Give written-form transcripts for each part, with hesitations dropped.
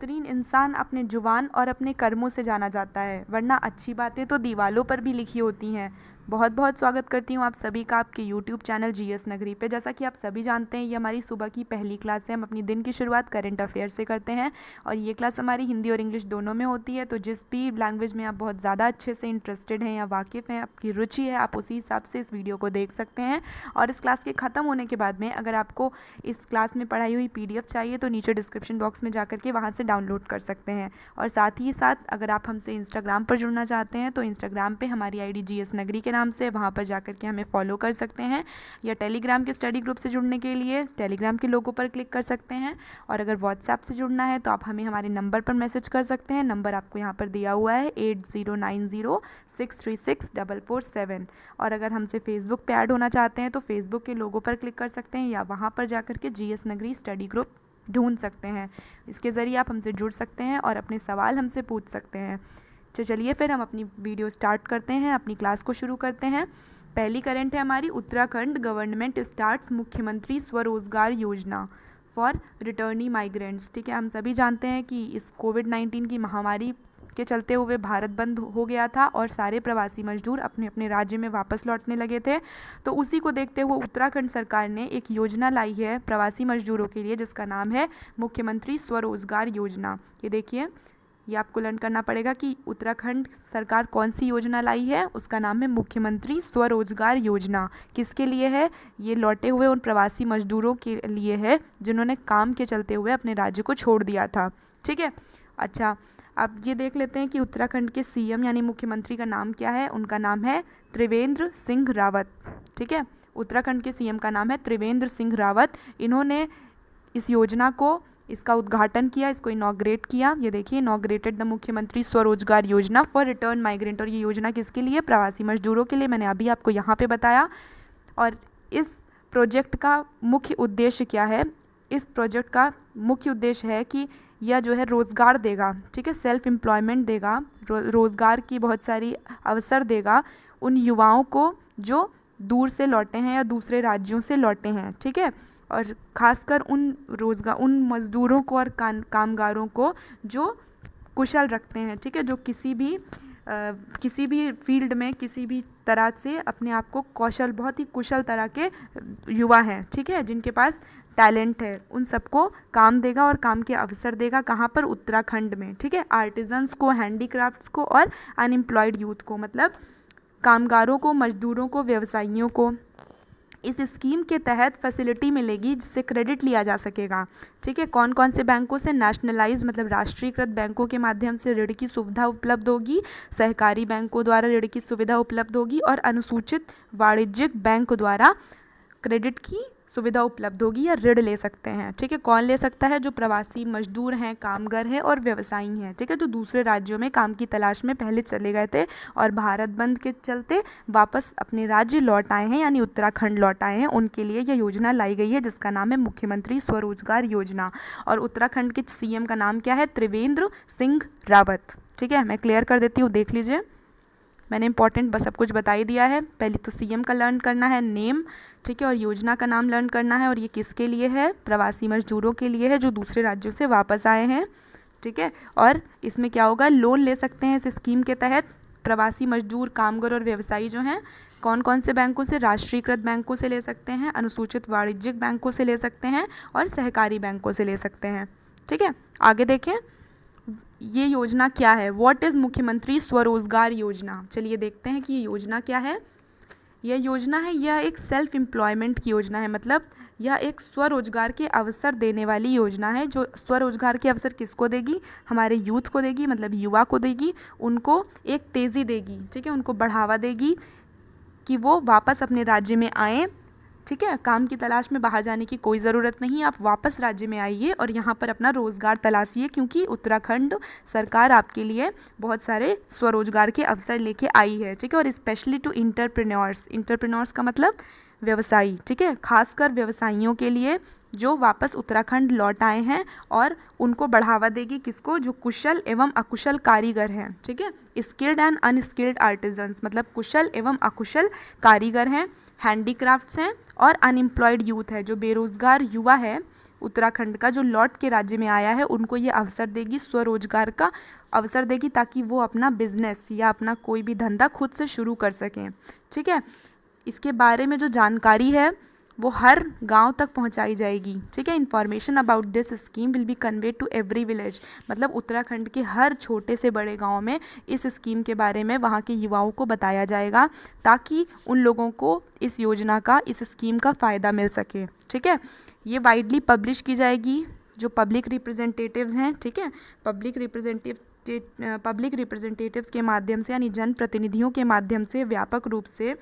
बेहतरीन इंसान अपने जुबान और अपने कर्मों से जाना जाता है, वरना अच्छी बातें तो दीवालों पर भी लिखी होती हैं। बहुत बहुत स्वागत करती हूँ आप सभी का आपके YouTube चैनल जीएस नगरी पे। जैसा कि आप सभी जानते हैं, ये हमारी सुबह की पहली क्लास है। हम अपनी दिन की शुरुआत करंट अफेयर से करते हैं और ये क्लास हमारी हिंदी और इंग्लिश दोनों में होती है। तो जिस भी लैंग्वेज में आप बहुत ज़्यादा अच्छे से इंटरेस्टेड हैं या वाकिफ़ हैं, आपकी रुचि है, आप उसी हिसाब से इस वीडियो को देख सकते हैं। और इस क्लास के ख़त्म होने के बाद में अगर आपको इस क्लास में पढ़ाई हुई PDF चाहिए तो नीचे डिस्क्रिप्शन बॉक्स में जाकर के वहाँ से डाउनलोड कर सकते हैं। और साथ ही साथ अगर आप हमसे इंस्टाग्राम पर जुड़ना चाहते हैं तो इंस्टाग्राम पे हमारी ID जीएस नगरी के नाम से, वहाँ पर जाकर के हमें फॉलो कर सकते हैं। या टेलीग्राम के स्टडी ग्रुप से जुड़ने के लिए टेलीग्राम के लोगों पर क्लिक कर सकते हैं। और अगर व्हाट्सएप से जुड़ना है तो आप हमें हमारे नंबर पर मैसेज कर सकते हैं। नंबर आपको यहाँ पर दिया हुआ है 8090636447। और अगर हमसे फेसबुक पे ऐड होना चाहते हैं तो फेसबुक के लोगों पर क्लिक कर सकते हैं या वहाँ पर जाकर के जीएस नगरी स्टडी ग्रुप ढूंढ सकते हैं। इसके ज़रिए आप हमसे जुड़ सकते हैं और अपने सवाल हमसे पूछ सकते हैं। तो चलिए फिर हम अपनी वीडियो स्टार्ट करते हैं, अपनी क्लास को शुरू करते हैं। पहली करंट है हमारी, उत्तराखंड गवर्नमेंट स्टार्ट्स मुख्यमंत्री स्वरोजगार योजना फॉर रिटर्नी माइग्रेंट्स। ठीक है, हम सभी जानते हैं कि इस कोविड-19 की महामारी के चलते हुए भारत बंद हो गया था और सारे प्रवासी मजदूर अपने अपने राज्य में वापस लौटने लगे थे। तो उसी को देखते हुए उत्तराखंड सरकार ने एक योजना लाई है प्रवासी मजदूरों के लिए, जिसका नाम है मुख्यमंत्री स्वरोजगार योजना। ये देखिए, ये आपको लर्न करना पड़ेगा कि उत्तराखंड सरकार कौन सी योजना लाई है। उसका नाम है मुख्यमंत्री स्वरोजगार योजना। किसके लिए है? ये लौटे हुए उन प्रवासी मजदूरों के लिए है जिन्होंने काम के चलते हुए अपने राज्य को छोड़ दिया था। ठीक है, अच्छा, अब ये देख लेते हैं कि उत्तराखंड के CM यानी मुख्यमंत्री का नाम क्या है। उनका नाम है त्रिवेंद्र सिंह रावत। ठीक है, उत्तराखंड के CM का नाम है त्रिवेंद्र सिंह रावत। इन्होंने इस योजना को, इसका उद्घाटन किया, इसको इनॉग्रेट किया। ये देखिए, इनॉग्रेटेड द मुख्यमंत्री स्वरोजगार योजना फॉर रिटर्न माइग्रेंट। और ये योजना किसके लिए? प्रवासी मजदूरों के लिए। मैंने अभी आपको यहाँ पे बताया। और इस प्रोजेक्ट का मुख्य उद्देश्य क्या है? इस प्रोजेक्ट का मुख्य उद्देश्य है कि यह जो है रोज़गार देगा। ठीक है, सेल्फ एम्प्लॉयमेंट देगा, रोज़गार की बहुत सारी अवसर देगा उन युवाओं को जो दूर से लौटे हैं या दूसरे राज्यों से लौटे हैं। ठीक है, और ख़ासकर उन मज़दूरों को और कामगारों को जो कुशल रखते हैं। ठीक है, जो किसी भी फील्ड में किसी भी तरह से अपने आप को बहुत ही कुशल तरह के युवा हैं। ठीक है, जिनके पास टैलेंट है, उन सबको काम देगा और काम के अवसर देगा। कहाँ पर? उत्तराखंड में। ठीक है, आर्टिजन्स को, हैंडीक्राफ्ट्स को और अनएम्प्लॉयड यूथ को, मतलब कामगारों को, मजदूरों को, व्यवसायियों को। इस स्कीम के तहत फैसिलिटी मिलेगी जिससे क्रेडिट लिया जा सकेगा। ठीक है, कौन कौन से बैंकों से? नेशनलाइज मतलब राष्ट्रीयकृत बैंकों के माध्यम से ऋण की सुविधा उपलब्ध होगी, सहकारी बैंकों द्वारा ऋण की सुविधा उपलब्ध होगी और अनुसूचित वाणिज्यिक बैंक द्वारा क्रेडिट की सुविधा उपलब्ध होगी या ऋण ले सकते हैं। ठीक है, कौन ले सकता है? जो प्रवासी मजदूर हैं, कामगार हैं और व्यवसायी हैं। ठीक है, जो दूसरे राज्यों में काम की तलाश में पहले चले गए थे और भारत बंद के चलते वापस अपने राज्य लौट आए हैं, यानी उत्तराखंड लौट आए हैं, उनके लिए यह योजना लाई गई है जिसका नाम है मुख्यमंत्री स्वरोजगार योजना। और उत्तराखंड के CM का नाम क्या है? त्रिवेंद्र सिंह रावत। ठीक है, मैं क्लियर कर देती हूँ, देख लीजिए, मैंने इंपॉर्टेंट बस सब कुछ बता ही दिया है। पहले तो CM का लर्न करना है, नेम। ठीक है, और योजना का नाम लर्न करना है। और ये किसके लिए है? प्रवासी मजदूरों के लिए है जो दूसरे राज्यों से वापस आए हैं। ठीक है, और इसमें क्या होगा? लोन ले सकते हैं इस स्कीम के तहत प्रवासी मजदूर, कामगार और व्यवसायी जो हैं। कौन कौन से बैंकों से? राष्ट्रीयकृत बैंकों से ले सकते हैं, अनुसूचित वाणिज्यिक बैंकों से ले सकते हैं और सहकारी बैंकों से ले सकते हैं। ठीक है, आगे देखें, ये योजना क्या है? व्हाट इज़ मुख्यमंत्री स्वरोजगार योजना? चलिए देखते हैं कि ये योजना क्या है। यह योजना है, यह एक सेल्फ एम्प्लॉयमेंट की योजना है, मतलब यह एक स्वरोजगार के अवसर देने वाली योजना है। जो स्वरोजगार के अवसर किसको देगी? हमारे यूथ को देगी, मतलब युवा को देगी। उनको एक तेज़ी देगी। ठीक है, उनको बढ़ावा देगी कि वो वापस अपने राज्य में आएँ। ठीक है, काम की तलाश में बाहर जाने की कोई ज़रूरत नहीं, आप वापस राज्य में आइए और यहाँ पर अपना रोज़गार तलाशिए, क्योंकि उत्तराखंड सरकार आपके लिए बहुत सारे स्वरोजगार के अवसर लेके आई है। ठीक है, और स्पेशली टू इंटरप्रेन्योर्स का मतलब व्यवसायी। ठीक है, खासकर व्यवसायियों के लिए जो वापस उत्तराखंड लौट आए हैं, और उनको बढ़ावा देगी। किसको? जो कुशल एवं अकुशल कारीगर हैं। ठीक है, स्किल्ड एंड अनस्किल्ड आर्टिजन्स, मतलब कुशल एवं अकुशल कारीगर हैं, हैंडीक्राफ्ट्स हैं और अनएम्प्लॉयड यूथ है, जो बेरोज़गार युवा है, उत्तराखंड का जो लौट के राज्य में आया है उनको ये अवसर देगी, स्वरोजगार का अवसर देगी, ताकि वो अपना बिजनेस या अपना कोई भी धंधा खुद से शुरू कर सकें। ठीक है, इसके बारे में जो जानकारी है वो हर गांव तक पहुंचाई जाएगी। ठीक है, information about this scheme will be convey to every village, मतलब उत्तराखंड के हर छोटे से बड़े गांव में इस स्कीम के बारे में वहां के युवाओं को बताया जाएगा, ताकि उन लोगों को इस योजना का, इस स्कीम का फ़ायदा मिल सके। ठीक है, ये वाइडली पब्लिश की जाएगी, जो पब्लिक रिप्रेजेंटेटिव्स हैं, ठीक है, पब्लिक रिप्रेजेंटेटिव्स के माध्यम से, यानी जनप्रतिनिधियों के माध्यम से व्यापक रूप से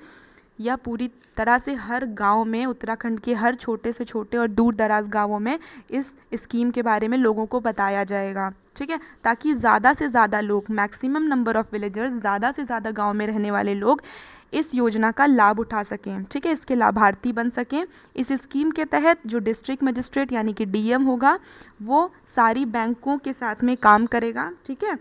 या पूरी तरह से हर गांव में, उत्तराखंड के हर छोटे से छोटे और दूर दराज गांवों में इस स्कीम के बारे में लोगों को बताया जाएगा। ठीक है, ताकि ज़्यादा से ज़्यादा लोग, मैक्सिमम नंबर ऑफ़ विलेजर्स, ज़्यादा से ज़्यादा गांव में रहने वाले लोग इस योजना का लाभ उठा सकें। ठीक है, इसके लाभार्थी बन सकें। इस स्कीम के तहत जो डिस्ट्रिक्ट मजिस्ट्रेट यानी कि डीएम होगा वो सारी बैंकों के साथ में काम करेगा। ठीक है,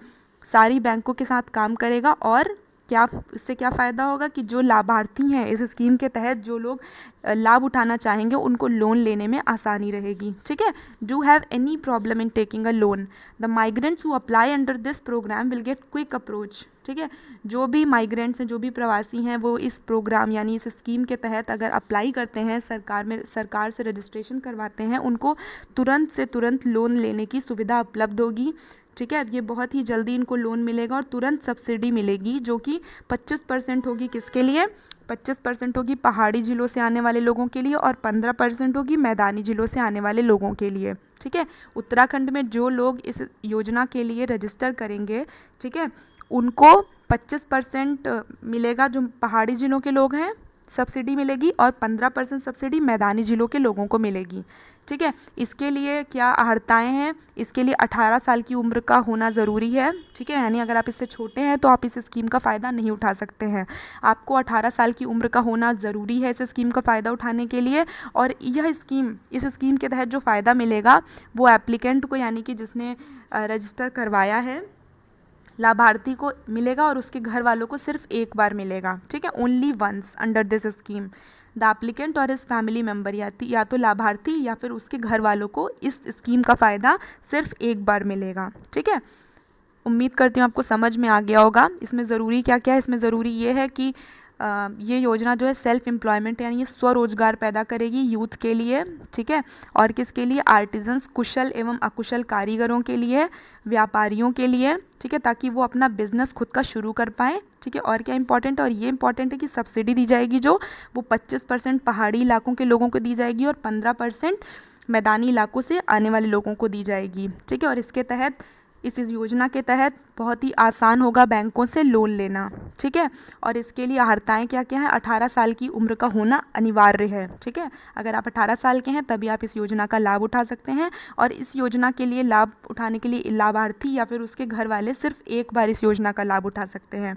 सारी बैंकों के साथ काम करेगा, और क्या इससे क्या फ़ायदा होगा कि जो लाभार्थी हैं इस स्कीम के तहत, जो लोग लाभ उठाना चाहेंगे, उनको लोन लेने में आसानी रहेगी। ठीक है, do have any problem in taking a loan, the migrants who apply under this program will get quick approach. ठीक है, जो भी माइग्रेंट्स हैं, जो भी प्रवासी हैं, वो इस प्रोग्राम यानी इस स्कीम के तहत अगर अप्लाई करते हैं, सरकार से रजिस्ट्रेशन करवाते हैं, उनको तुरंत से तुरंत लोन लेने की सुविधा उपलब्ध होगी। ठीक है, अब ये बहुत ही जल्दी इनको लोन मिलेगा और तुरंत सब्सिडी मिलेगी, जो कि 25% होगी किसके लिए, 25% होगी पहाड़ी जिलों से आने वाले लोगों के लिए, और 15% होगी मैदानी जिलों से आने वाले लोगों के लिए। ठीक है, उत्तराखंड में जो लोग इस योजना के लिए रजिस्टर करेंगे, ठीक है, उनको 25% मिलेगा, जो पहाड़ी जिलों के लोग हैं सब्सिडी मिलेगी, और 15% सब्सिडी मैदानी जिलों के लोगों को मिलेगी। ठीक है, इसके लिए क्या अहर्ताएँ हैं, इसके लिए 18 साल की उम्र का होना ज़रूरी है। ठीक है, यानी अगर आप इससे छोटे हैं तो आप इस स्कीम का फ़ायदा नहीं उठा सकते हैं। आपको 18 साल की उम्र का होना ज़रूरी है इस स्कीम का फ़ायदा उठाने के लिए। और यह स्कीम, इस स्कीम के तहत जो फ़ायदा मिलेगा वो एप्लीकेंट को, यानी कि जिसने रजिस्टर करवाया है, लाभार्थी को मिलेगा, और उसके घर वालों को सिर्फ एक बार मिलेगा। ठीक है, only once under this scheme the applicant और इस फैमिली मेम्बर, या तो लाभार्थी या फिर उसके घर वालों को इस स्कीम का फ़ायदा सिर्फ एक बार मिलेगा। ठीक है, उम्मीद करती हूँ आपको समझ में आ गया होगा। इसमें ज़रूरी क्या क्या है, इसमें ज़रूरी ये है कि ये योजना जो है सेल्फ एम्प्लॉयमेंट यानी ये स्वरोजगार पैदा करेगी यूथ के लिए। ठीक है, और किसके लिए, आर्टिजन्स, कुशल एवं अकुशल कारीगरों के लिए, व्यापारियों के लिए। ठीक है, ताकि वो अपना बिजनेस खुद का शुरू कर पाएँ। ठीक है, और क्या इंपॉर्टेंट, और ये इंपॉर्टेंट है कि सब्सिडी दी जाएगी जो वो 25% पहाड़ी इलाकों के लोगों को दी जाएगी, और 15% मैदानी इलाकों से आने वाले लोगों को दी जाएगी। ठीक है, और इसके तहत, इस योजना के तहत बहुत ही आसान होगा बैंकों से लोन लेना। ठीक है, और इसके लिए अहर्ताएँ क्या क्या हैं, 18 साल की उम्र का होना अनिवार्य है। ठीक है, अगर आप 18 साल के हैं तभी आप इस योजना का लाभ उठा सकते हैं, और इस योजना के लिए लाभ उठाने के लिए लाभार्थी या फिर उसके घर वाले सिर्फ एक बार इस योजना का लाभ उठा सकते हैं।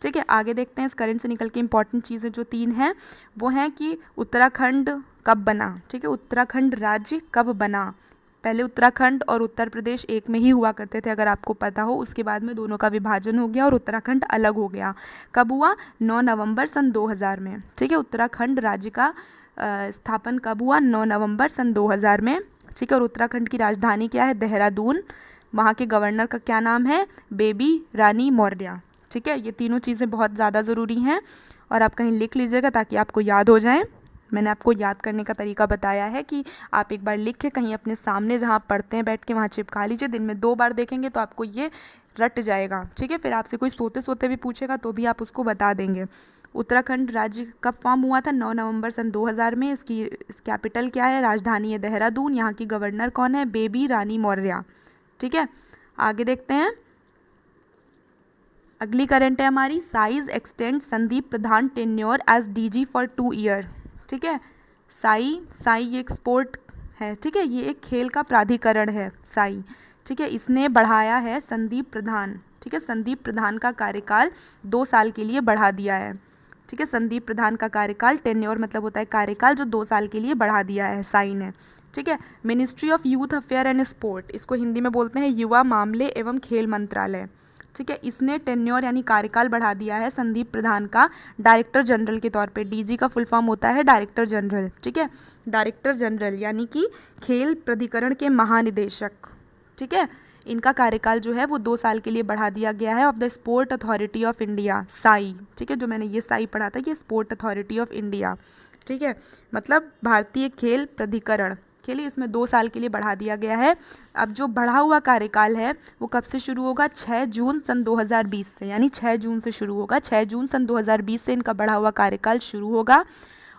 ठीक है, आगे देखते हैं इस करंट से निकल के इंपॉर्टेंट चीज़ें जो 3 हैं, वो हैं कि उत्तराखंड कब बना। ठीक है, उत्तराखंड राज्य कब बना। पहले उत्तराखंड और उत्तर प्रदेश एक में ही हुआ करते थे, अगर आपको पता हो। उसके बाद में दोनों का विभाजन हो गया और उत्तराखंड अलग हो गया। कब हुआ, 9 नवंबर सन 2000 में। ठीक है, उत्तराखंड राज्य का स्थापन कब हुआ, 9 नवंबर सन 2000 में। ठीक है, और उत्तराखंड की राजधानी क्या है, देहरादून। वहाँ के गवर्नर का क्या नाम है, बेबी रानी मौर्य। ठीक है, ये तीनों चीज़ें बहुत ज़्यादा ज़रूरी हैं, और आप कहीं लिख लीजिएगा ताकि आपको याद हो जाए। मैंने आपको याद करने का तरीका बताया है कि आप एक बार लिख के कहीं अपने सामने जहाँ आप पढ़ते हैं बैठ के वहाँ चिपका लीजिए। दिन में 2 बार देखेंगे तो आपको ये रट जाएगा। ठीक है, फिर आपसे कोई सोते सोते भी पूछेगा तो भी आप उसको बता देंगे। उत्तराखंड राज्य कब फॉर्म हुआ था, 9 नवंबर सन 2000 में। इसकी कैपिटल क्या है, राजधानी है देहरादून। यहाँ की गवर्नर कौन है, बेबी रानी मौर्य। ठीक है, आगे देखते हैं। अगली करंट है हमारी, SAI's extend Sandeep Pradhan tenure as DG for 2 year. ठीक है, साई ये एक स्पोर्ट है। ठीक है, ये एक खेल का प्राधिकरण है साई। ठीक है, इसने बढ़ाया है संदीप प्रधान। ठीक है, संदीप प्रधान का कार्यकाल 2 साल के लिए बढ़ा दिया है। ठीक है, संदीप प्रधान का कार्यकाल, टेन्योर मतलब होता है कार्यकाल, जो 2 साल के लिए बढ़ा दिया है साई ने। ठीक है, ministry of youth affair and sport, इसको हिंदी में बोलते हैं युवा मामले एवं खेल मंत्रालय। ठीक है। इसने टेन्योर यानी कार्यकाल बढ़ा दिया है संदीप प्रधान का डायरेक्टर जनरल के तौर पे। डीजी का फुल फॉर्म होता है डायरेक्टर जनरल, ठीक है। डायरेक्टर जनरल यानी कि खेल प्राधिकरण के महानिदेशक, ठीक है। इनका कार्यकाल जो है वो 2 साल के लिए बढ़ा दिया गया है। Of the sport authority of India, Sai, ठीक है। जो मैंने ये साई पढ़ा था, ये स्पोर्ट अथॉरिटी ऑफ इंडिया, ठीक है। मतलब भारतीय खेल प्राधिकरण के लिए इसमें 2 साल के लिए बढ़ा दिया गया है। अब जो बढ़ा हुआ कार्यकाल है वो कब से शुरू होगा? 6 जून सन 2020 से, यानी 6 जून से शुरू होगा। 6 जून सन 2020 से इनका बढ़ा हुआ कार्यकाल शुरू होगा।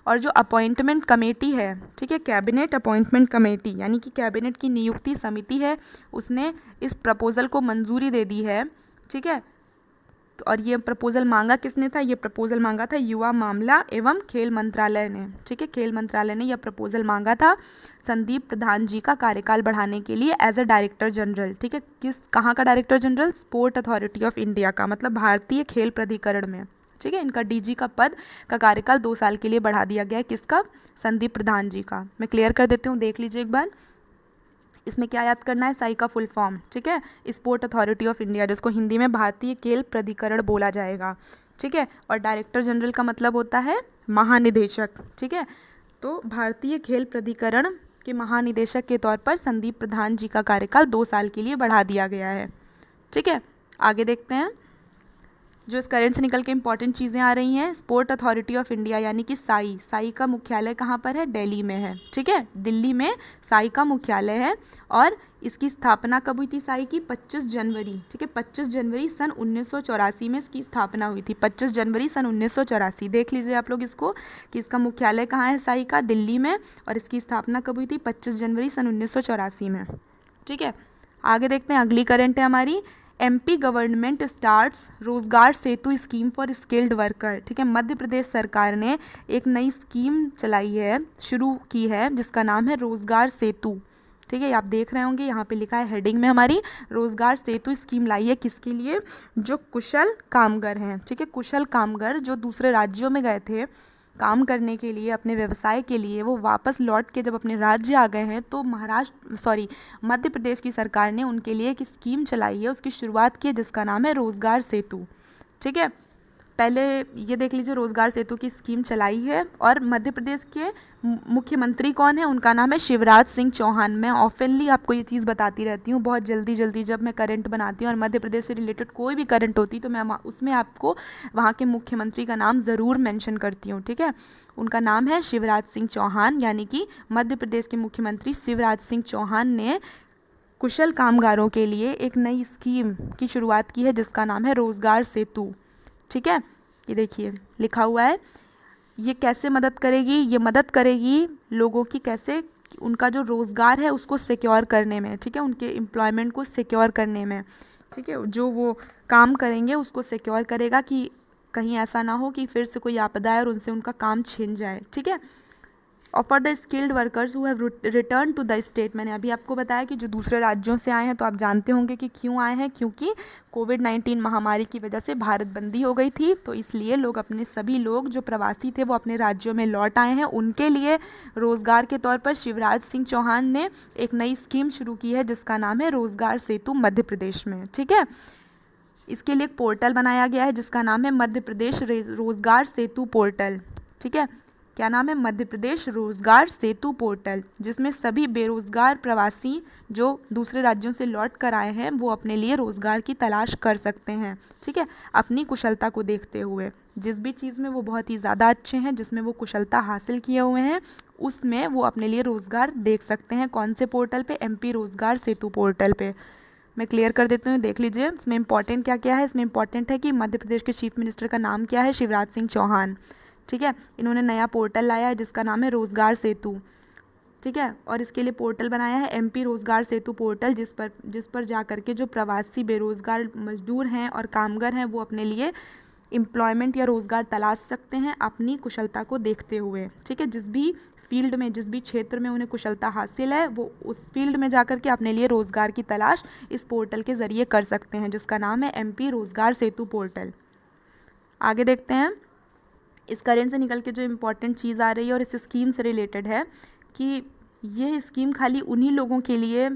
और जो अपॉइंटमेंट कमेटी है, ठीक है, कैबिनेट अपॉइंटमेंट कमेटी यानी कि कैबिनेट की नियुक्ति समिति है, उसने इस प्रपोजल को मंजूरी दे दी है, ठीक है। और ये प्रपोजल मांगा किसने था? ये प्रपोजल मांगा था युवा मामला एवं खेल मंत्रालय ने, ठीक है। खेल मंत्रालय ने यह प्रपोजल मांगा था संदीप प्रधान जी का कार्यकाल बढ़ाने के लिए एज अ डायरेक्टर जनरल, ठीक है। कहाँ का director general? Sport authority of India का, मतलब भारतीय खेल प्राधिकरण में, ठीक है। इनका डीजी का पद का कार्यकाल 2 साल के लिए बढ़ा दिया गया है। किसका? संदीप प्रधान जी का। मैं क्लियर कर देती हूँ, देख लीजिए एक बार। इसमें क्या याद करना है? साई का फुल फॉर्म, ठीक है, स्पोर्ट अथॉरिटी ऑफ इंडिया, जिसको हिंदी में भारतीय खेल प्राधिकरण बोला जाएगा, ठीक है। और डायरेक्टर जनरल का मतलब होता है महानिदेशक, ठीक है। तो भारतीय खेल प्राधिकरण के महानिदेशक के तौर पर संदीप प्रधान जी का कार्यकाल 2 साल के लिए बढ़ा दिया गया है, ठीक है। आगे देखते हैं जो इस करंट से निकल के इंपॉर्टेंट चीज़ें आ रही हैं। स्पोर्ट अथॉरिटी ऑफ इंडिया यानी कि साई, साई का मुख्यालय कहाँ पर है? दिल्ली में है, ठीक है। दिल्ली में साई का मुख्यालय है। और इसकी स्थापना कब हुई थी? साई की 25 जनवरी, ठीक है, 25 जनवरी सन 1984 में इसकी स्थापना हुई थी। 25 जनवरी सन 1984, देख लीजिए आप लोग इसको कि इसका मुख्यालय कहाँ है साई का? दिल्ली में। और इसकी स्थापना कब हुई थी? 25 जनवरी सन 1984 में, ठीक है। आगे देखते हैं, अगली करंट है हमारी, एमपी गवर्नमेंट स्टार्ट्स रोजगार सेतु स्कीम फॉर स्किल्ड वर्कर, ठीक है। मध्य प्रदेश सरकार ने एक नई स्कीम चलाई है, शुरू की है, जिसका नाम है रोजगार सेतु, ठीक है। आप देख रहे होंगे यहाँ पे लिखा है हेडिंग में हमारी, रोजगार सेतु स्कीम लाई है किसके लिए? जो कुशल कामगार हैं, ठीक है। कुशल कामगार जो दूसरे राज्यों में गए थे काम करने के लिए, अपने व्यवसाय के लिए, वो वापस लौट के जब अपने राज्य आ गए हैं तो मध्य प्रदेश की सरकार ने उनके लिए एक स्कीम चलाई है, उसकी शुरुआत की है, जिसका नाम है रोजगार सेतु, ठीक है। पहले ये देख लीजिए, रोजगार सेतु की स्कीम चलाई है। और मध्य प्रदेश के मुख्यमंत्री कौन है? उनका नाम है शिवराज सिंह चौहान। मैं ऑफनली आपको ये चीज़ बताती रहती हूँ, बहुत जल्दी जल्दी जब मैं करंट बनाती हूँ और मध्य प्रदेश से रिलेटेड कोई भी करंट होती तो मैं उसमें आपको वहाँ के मुख्यमंत्री का नाम ज़रूर मेंशन करती हूँ, ठीक है। उनका नाम है शिवराज सिंह चौहान, यानी कि मध्य प्रदेश के मुख्यमंत्री शिवराज सिंह चौहान ने कुशल कामगारों के लिए एक नई स्कीम की शुरुआत की है, जिसका नाम है रोजगार सेतु, ठीक है। ये देखिए लिखा हुआ है। ये कैसे मदद करेगी? ये मदद करेगी लोगों की, कैसे? उनका जो रोज़गार है उसको सिक्योर करने में, ठीक है, उनके एम्प्लॉयमेंट को सिक्योर करने में, ठीक है। जो वो काम करेंगे उसको सिक्योर करेगा कि कहीं ऐसा ना हो कि फिर से कोई आपदा आए और उनसे उनका काम छिन जाए, ठीक है। और for the skilled workers who have return to the state, मैंने अभी आपको बताया कि जो दूसरे राज्यों से आए हैं, तो आप जानते होंगे कि क्यों आए हैं, क्योंकि कोविड-19 महामारी की वजह से भारत बंदी हो गई थी, तो इसलिए सभी लोग जो प्रवासी थे वो अपने राज्यों में लौट आए हैं। उनके लिए रोज़गार के तौर पर शिवराज सिंह चौहान ने एक नई स्कीम शुरू की है, जिसका नाम है रोज़गार सेतु मध्य प्रदेश में, ठीक है। इसके लिए एक पोर्टल बनाया गया है, जिसका नाम है मध्य प्रदेश रोज़गार सेतु पोर्टल, ठीक है। क्या नाम है? मध्य प्रदेश रोजगार सेतु पोर्टल, जिसमें सभी बेरोजगार प्रवासी जो दूसरे राज्यों से लौट कर आए हैं वो अपने लिए रोजगार की तलाश कर सकते हैं, ठीक है, अपनी कुशलता को देखते हुए। जिस भी चीज़ में वो बहुत ही ज़्यादा अच्छे हैं, जिसमें वो कुशलता हासिल किए हुए हैं, उसमें वो अपने लिए रोज़गार देख सकते हैं। कौन से पोर्टल पे? एमपी रोजगार सेतु पोर्टल पे। मैं क्लियर कर देती हूँ, देख लीजिए इसमें इंपॉर्टेंट क्या क्या है। इसमें इंपॉर्टेंट है कि मध्य प्रदेश के चीफ मिनिस्टर का नाम क्या है? शिवराज सिंह चौहान, ठीक है। इन्होंने नया पोर्टल लाया है जिसका नाम है रोजगार सेतु, ठीक है। और इसके लिए पोर्टल बनाया है एमपी रोजगार सेतु पोर्टल, जिस पर जा करके जो प्रवासी बेरोजगार मजदूर हैं और कामगार हैं वो अपने लिए एम्प्लॉयमेंट या रोज़गार तलाश सकते हैं अपनी कुशलता को देखते हुए, ठीक है। जिस भी फील्ड में, जिस भी क्षेत्र में उन्हें कुशलता हासिल है, वो उस फील्ड में जा कर के अपने लिए रोज़गार की तलाश इस पोर्टल के ज़रिए कर सकते हैं, जिसका नाम है एमपी रोजगार सेतु पोर्टल। आगे देखते हैं, इस करेंट से निकल के जो इम्पोर्टेंट चीज़ आ रही है और इस स्कीम से रिलेटेड है कि ये स्कीम खाली उन्हीं लोगों के लिए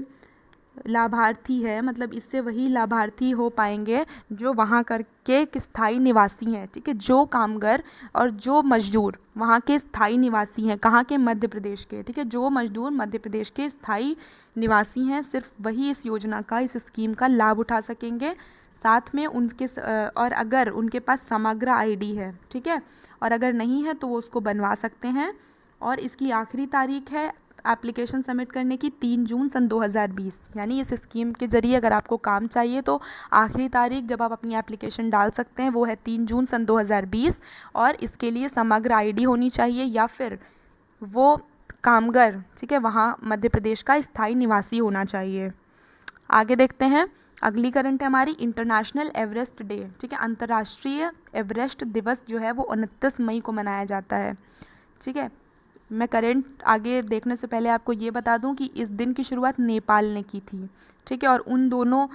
लाभार्थी है, मतलब इससे वही लाभार्थी हो पाएंगे जो वहाँ करके एक स्थायी निवासी हैं, ठीक है। जो कामगार और जो मजदूर वहाँ के स्थायी निवासी हैं, कहाँ के, मध्य प्रदेश के, ठीक है। जो मजदूर मध्य प्रदेश के स्थायी निवासी हैं, सिर्फ वही इस योजना का, इस स्कीम का लाभ उठा सकेंगे। साथ में उनके और अगर उनके पास समग्र आईडी है, ठीक है, और अगर नहीं है तो वो उसको बनवा सकते हैं। और इसकी आखिरी तारीख है एप्लीकेशन सबमिट करने की 3 जून सन 2020। यानी इस स्कीम के ज़रिए अगर आपको काम चाहिए तो आखिरी तारीख जब आप अपनी एप्लीकेशन डाल सकते हैं वो है 3 जून सन 2020। और इसके लिए समग्र आईडी होनी चाहिए या फिर वो कामगार, ठीक है, वहाँ मध्य प्रदेश का स्थायी निवासी होना चाहिए। आगे देखते हैं, अगली करंट है हमारी इंटरनेशनल एवरेस्ट डे, ठीक है। अंतर्राष्ट्रीय एवरेस्ट दिवस जो है वो 29 मई को मनाया जाता है, ठीक है। मैं करंट आगे देखने से पहले आपको ये बता दूं कि इस दिन की शुरुआत नेपाल ने की थी, ठीक है, और उन दोनों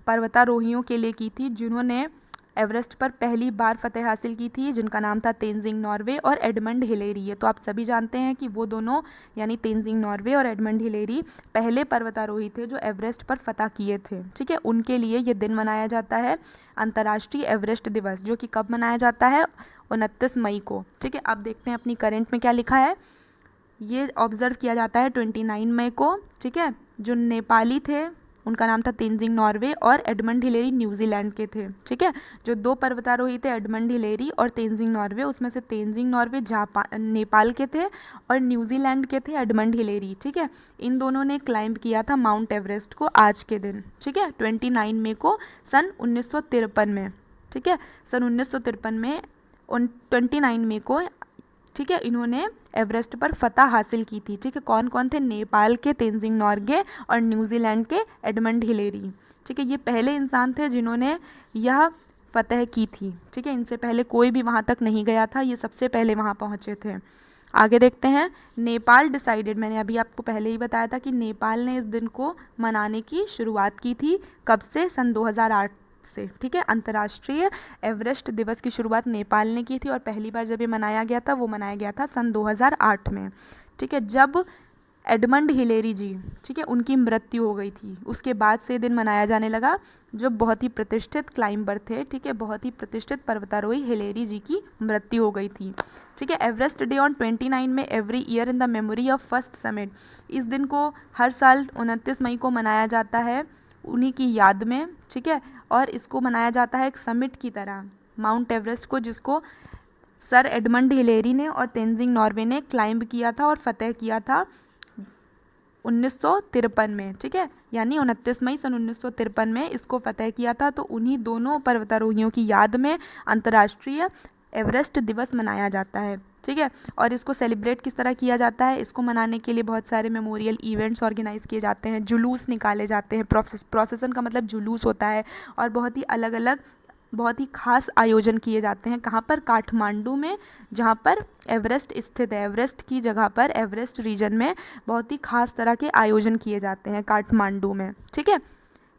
पर्वतारोहियों के लिए की थी जिन्होंने एवरेस्ट पर पहली बार फतह हासिल की थी, जिनका नाम था तेंजिंग नॉर्वे और एडमंड हिलेरी। ये तो आप सभी जानते हैं कि वो दोनों यानी तेंजिंग नॉर्वे और एडमंड हिलेरी पहले पर्वतारोही थे जो एवरेस्ट पर फतह किए थे, ठीक है। उनके लिए ये दिन मनाया जाता है अंतर्राष्ट्रीय एवरेस्ट दिवस, जो कि कब मनाया जाता है, 29 मई को, ठीक है। अब देखते हैं अपनी करंट में क्या लिखा है। ये ऑब्ज़र्व किया जाता है 29 मई को, ठीक है। जो नेपाली थे उनका नाम था तेंजिंग नॉर्वे और एडमंड हिलेरी न्यूजीलैंड के थे, ठीक है। जो दो पर्वतारोही थे एडमंड हिलेरी और तेंजिंग नॉर्वे, उसमें से तेंजिंग नॉर्वे नेपाल के थे और न्यूजीलैंड के थे एडमंड हिलेरी, ठीक है। इन दोनों ने क्लाइंब किया था माउंट एवरेस्ट को आज के दिन, ठीक है, 29 मई को सन 1953 में, ठीक है। सन 1953 में 29 मई को, ठीक है, इन्होंने एवरेस्ट पर फतह हासिल की थी, ठीक है। कौन कौन थे, नेपाल के तेंजिंग नॉर्गे और न्यूजीलैंड के एडमंड हिलेरी, ठीक है। ये पहले इंसान थे जिन्होंने यह फतह की थी, ठीक है। इनसे पहले कोई भी वहाँ तक नहीं गया था, ये सबसे पहले वहाँ पहुँचे थे। आगे देखते हैं, नेपाल डिसाइडेड, मैंने अभी आपको पहले ही बताया था कि नेपाल ने इस दिन को मनाने की शुरुआत की थी, कब से, सन 2008 से, ठीक है। अंतर्राष्ट्रीय एवरेस्ट दिवस की शुरुआत नेपाल ने की थी और पहली बार जब ये मनाया गया था वो मनाया गया था सन 2008 में, ठीक है, जब एडमंड हिलेरी जी, ठीक है, उनकी मृत्यु हो गई थी। उसके बाद से दिन मनाया जाने लगा, जो बहुत ही प्रतिष्ठित क्लाइंबर थे, ठीक है, बहुत ही प्रतिष्ठित पर्वतारोही हिलेरी जी की मृत्यु हो गई थी, ठीक है। एवरेस्ट डे ऑन 29 में every year in the memory of first summit, इस दिन को हर साल 29 मई को मनाया जाता है उन्हीं की याद में, ठीक है। और इसको मनाया जाता है एक समिट की तरह, माउंट एवरेस्ट को, जिसको सर एडमंड हिलेरी ने और तेंजिंग नॉर्वे ने क्लाइंब किया था और फतह किया था 1953 में, ठीक है। यानी 29 मई सन 1953 में इसको फतह किया था। तो उन्हीं दोनों पर्वतारोहियों की याद में अंतर्राष्ट्रीय एवरेस्ट दिवस मनाया जाता है, ठीक है। और इसको सेलिब्रेट किस तरह किया जाता है, इसको मनाने के लिए बहुत सारे मेमोरियल इवेंट्स ऑर्गेनाइज किए जाते हैं, जुलूस निकाले जाते हैं, प्रोसेसन का मतलब जुलूस होता है, और बहुत ही अलग अलग बहुत ही खास आयोजन किए जाते हैं। कहाँ पर, काठमांडू में, जहाँ पर एवरेस्ट स्थित है। एवरेस्ट की जगह पर, एवरेस्ट रीजन में बहुत ही खास तरह के आयोजन किए जाते हैं काठमांडू में, ठीक है।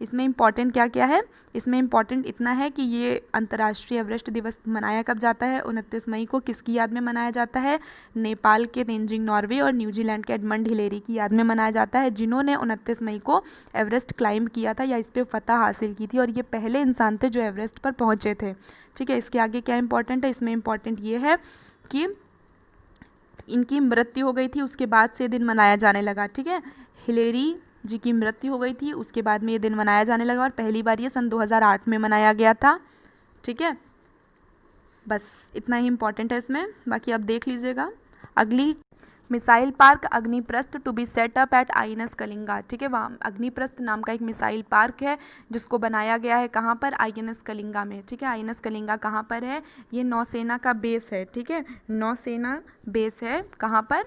इसमें इम्पॉर्टेंट क्या क्या है, इसमें इम्पॉर्टेंट इतना है कि ये अंतर्राष्ट्रीय एवरेस्ट दिवस मनाया कब जाता है, 29 मई को, किसकी याद में मनाया जाता है, नेपाल के तेंजिंग नॉर्वे और न्यूजीलैंड के एडमंड हिलेरी की याद में मनाया जाता है, जिन्होंने 29 मई को एवरेस्ट क्लाइंब किया था या इस पर फतह हासिल की थी, और ये पहले इंसान थे जो एवरेस्ट पर पहुँचे थे, ठीक है। इसके आगे क्या इंपॉर्टेंट है, इसमें इम्पॉर्टेंट ये है कि इनकी मृत्यु हो गई थी, उसके बाद से दिन मनाया जाने लगा, ठीक है। हिलेरी जी की मृत्यु हो गई थी, उसके बाद में ये दिन मनाया जाने लगा, और पहली बार ये सन 2008 में मनाया गया था, ठीक है। बस इतना ही इम्पॉर्टेंट है इसमें, बाकी आप देख लीजिएगा। अगली, missile park Agniprasth to be set up at INS Kalinga, ठीक है। वहाँ अग्निप्रस्थ नाम का एक मिसाइल पार्क है जिसको बनाया गया है कहाँ पर, INS कलिंगा में, ठीक है। INS कलिंगा कहाँ पर है, ये नौसेना का बेस है, ठीक है, नौसेना बेस है, कहाँ पर,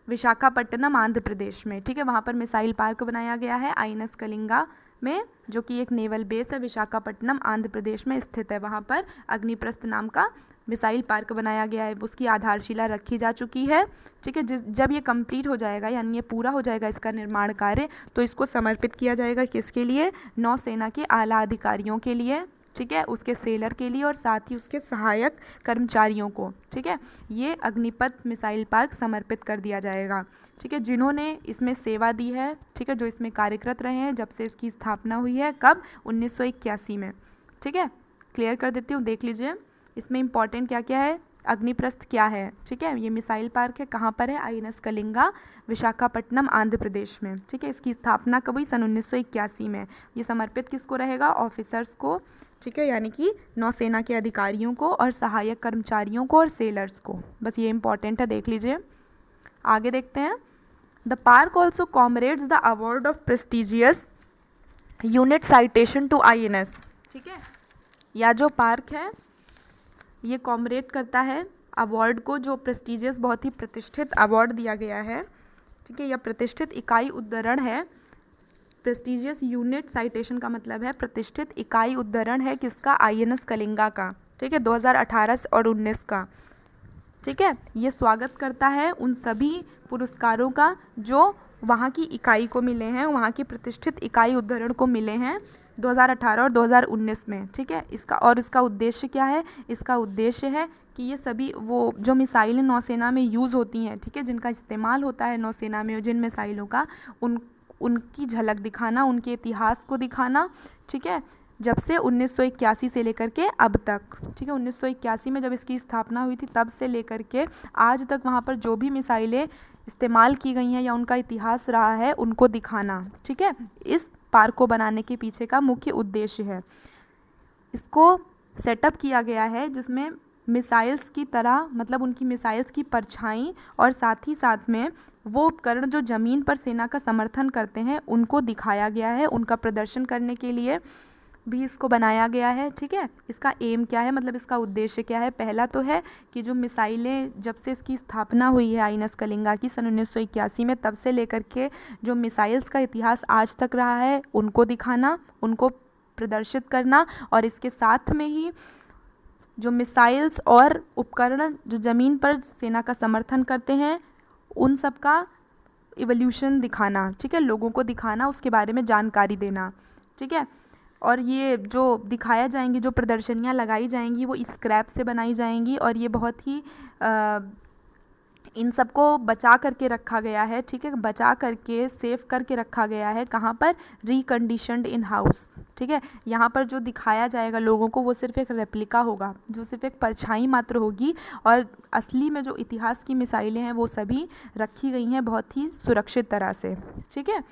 विशाखापट्टनम आंध्र प्रदेश में, ठीक है। वहाँ पर मिसाइल पार्क बनाया गया है INS कलिंगा में, जो कि एक नेवल बेस है, विशाखापट्टनम आंध्र प्रदेश में स्थित है। वहाँ पर अग्निप्रस्थ नाम का मिसाइल पार्क बनाया गया है, उसकी आधारशिला रखी जा चुकी है, ठीक है। जब ये कंप्लीट हो जाएगा, यानी ये पूरा हो जाएगा इसका निर्माण कार्य, तो इसको समर्पित किया जाएगा किसके लिए, नौसेना के आला अधिकारियों के लिए, ठीक है, उसके सेलर के लिए और साथ ही उसके सहायक कर्मचारियों को, ठीक है, ये अग्निपथ मिसाइल पार्क समर्पित कर दिया जाएगा। ठीक है, जिन्होंने इसमें सेवा दी है, ठीक है, जो इसमें कार्यरत रहे हैं जब से इसकी स्थापना हुई है, कब, 1981 में। ठीक है, क्लियर कर देती हूँ, देख लीजिए इसमें इंपॉर्टेंट क्या क्या है, अग्निप्रस्थ क्या है। ठीक है, ये मिसाइल पार्क है, कहाँ पर है, INS कलिंगा, विशाखापट्टनम, आंध्र प्रदेश में। ठीक है, इसकी स्थापना कब हुई, सन 1981 में। ये समर्पित किसको रहेगा, ऑफिसर्स को, ठीक है, यानी कि नौसेना के अधिकारियों को और सहायक कर्मचारियों को और सेलर्स को। बस ये इंपॉर्टेंट है, देख लीजिए। आगे देखते हैं, the park also comrades the award of prestigious unit citation to INS। ठीक है, या जो पार्क है ये कॉमरेड करता है अवार्ड को, जो प्रेस्टिजियस, बहुत ही प्रतिष्ठित अवार्ड दिया गया है। ठीक है, यह प्रतिष्ठित इकाई उद्धरण है। प्रेस्टिजियस यूनिट साइटेशन का मतलब है प्रतिष्ठित इकाई उद्धरण है किसका, INS कलिंगा का। ठीक है, 2018 और 19 का। ठीक है, ये स्वागत करता है उन सभी पुरस्कारों का जो वहाँ की इकाई को मिले हैं, वहाँ की प्रतिष्ठित इकाई उद्धरण को मिले हैं 2018 और 2019 में। ठीक है, इसका उद्देश्य क्या है, इसका उद्देश्य है कि ये सभी वो जो मिसाइलें नौसेना में यूज़ होती हैं, ठीक है, जिनका इस्तेमाल होता है नौसेना में, जिन मिसाइलों का, उनकी झलक दिखाना, उनके इतिहास को दिखाना। ठीक है, जब से 1981 से लेकर के अब तक। ठीक है, 1981 में जब इसकी स्थापना हुई थी तब से लेकर के आज तक वहाँ पर जो भी मिसाइलें इस्तेमाल की गई हैं या उनका इतिहास रहा है उनको दिखाना। ठीक है, इस पार्क को बनाने के पीछे का मुख्य उद्देश्य है। इसको सेटअप किया गया है जिसमें मिसाइल्स की तरह, मतलब उनकी मिसाइल्स की परछाई और साथ ही साथ में वो उपकरण जो ज़मीन पर सेना का समर्थन करते हैं उनको दिखाया गया है, उनका प्रदर्शन करने के लिए भी इसको बनाया गया है। ठीक है, इसका एम क्या है, मतलब इसका उद्देश्य क्या है। पहला तो है कि जो मिसाइलें जब से इसकी स्थापना हुई है INS कलिंगा की सन 1981 में, तब से लेकर के जो मिसाइल्स का इतिहास आज तक रहा है उनको दिखाना, उनको प्रदर्शित करना, और इसके साथ में ही जो मिसाइल्स और उपकरण जो ज़मीन पर सेना का समर्थन करते हैं उन सब का इवोल्यूशन दिखाना। ठीक है, लोगों को दिखाना, उसके बारे में जानकारी देना। ठीक है, और ये जो दिखाया जाएंगी, जो प्रदर्शनियाँ लगाई जाएंगी वो स्क्रैप से बनाई जाएंगी, और ये बहुत ही इन सबको बचा करके रखा गया है। ठीक है, बचा करके सेव करके रखा गया है, कहाँ पर, रिकंडीशनड इन हाउस। ठीक है, यहाँ पर जो दिखाया जाएगा लोगों को वो सिर्फ एक रेप्लिका होगा, जो सिर्फ एक परछाई मात्र होगी, और असली में जो इतिहास की मिसाइलें हैं वो सभी रखी गई हैं बहुत ही सुरक्षित तरह से। ठीक है,